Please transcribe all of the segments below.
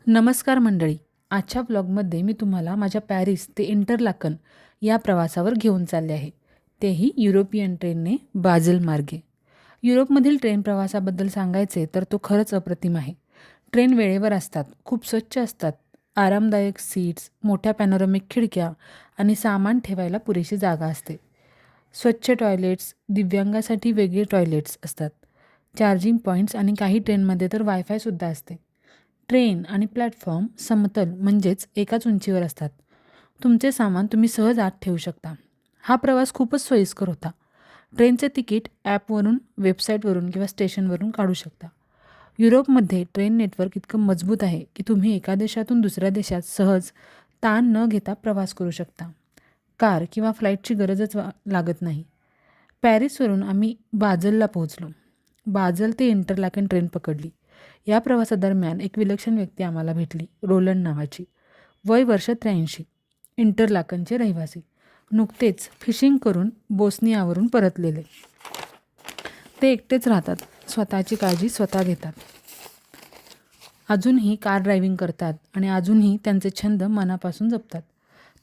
नमस्कार मंडळी. आजच्या ब्लॉगमध्ये मी तुम्हाला माझ्या पॅरिस ते इंटरलाकन या प्रवासावर घेऊन चालले आहे, तेही युरोपियन ट्रेनने बाझल मार्गे. युरोपमधील ट्रेन प्रवासाबद्दल सांगायचे तर तो खरंच अप्रतिम आहे. ट्रेन वेळेवर असतात, खूप स्वच्छ असतात, आरामदायक सीट्स, मोठ्या पॅनोरमिक खिडक्या आणि सामान ठेवायला पुरेशी जागा असते. स्वच्छ टॉयलेट्स, दिव्यांगासाठी वेगळे टॉयलेट्स असतात, चार्जिंग पॉईंट्स आणि काही ट्रेनमध्ये तर वायफायसुद्धा असते. ट्रेन आणि प्लॅटफॉर्म समतल म्हणजेच एकाच उंचीवर असतात. तुमचे सामान तुम्ही सहज आत ठेवू शकता. हा प्रवास खूपच सोयीस्कर होता. ट्रेनचे तिकीट ॲपवरून, वेबसाईटवरून किंवा स्टेशनवरून काढू शकता. युरोपमध्ये ट्रेन नेटवर्क इतकं मजबूत आहे की तुम्ही एका देशातून दुसऱ्या देशात सहज ताण न घेता प्रवास करू शकता. कार किंवा फ्लाईटची गरजच लागत नाही. पॅरिसवरून आम्ही बाझलला पोहोचलो. बाझल ते इंटरलाकेन ट्रेन पकडली. या प्रवासादरम्यान एक विलक्षण व्यक्ती आम्हाला भेटली, रोलंड नावाची. वय वर्ष 83, इंटरलाकनचे रहिवासी. नुकतेच फिशिंग करून बोस्नियावरून परतलेले. ते एकटेच राहतात, स्वतःची काळजी स्वतः घेतात. अजूनही कार ड्रायव्हिंग करतात आणि अजूनही त्यांचे छंद मनापासून जपतात.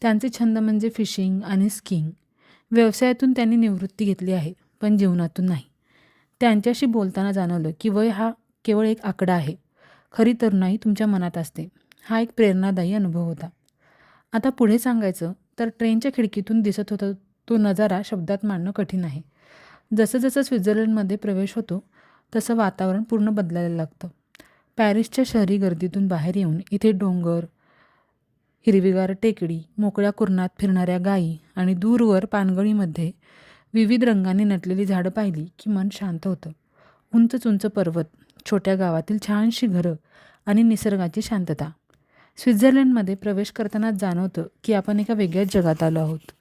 त्यांचे छंद म्हणजे फिशिंग आणि स्कीइंग. व्यवसायातून त्यांनी निवृत्ती घेतली आहे, पण जीवनातून नाही. त्यांच्याशी बोलताना जाणवलं की वय हा केवळ एक आकडा आहे. खरी तरुणाई तुमच्या मनात असते. हा एक प्रेरणादायी अनुभव होता. आता पुढे सांगायचं तर ट्रेनच्या खिडकीतून दिसत होता तो नजारा शब्दात मांडणं कठीण आहे. जसं जसं स्वित्झर्लंडमध्ये प्रवेश होतो तसं वातावरण पूर्ण बदलायला लागतं. पॅरिसच्या शहरी गर्दीतून बाहेर येऊन इथे डोंगर, हिरवीगार टेकडी, मोकळ्या कुरणात फिरणाऱ्या गायी आणि दूरवर पानगळीमध्ये विविध रंगांनी नटलेली झाडं पाहिली की मन शांत होतं. उंच उंच पर्वत, छोट्या गावातील छानशी घरं आणि निसर्गाची शांतता. स्वित्झर्लंडमध्ये प्रवेश करतानाच जाणवतं की आपण एका वेगळ्याच जगात आलो आहोत.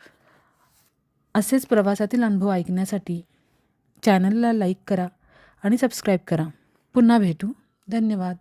असेच प्रवासातील अनुभव ऐकण्यासाठी चॅनलला लाईक करा आणि सबस्क्राईब करा. पुन्हा भेटू. धन्यवाद.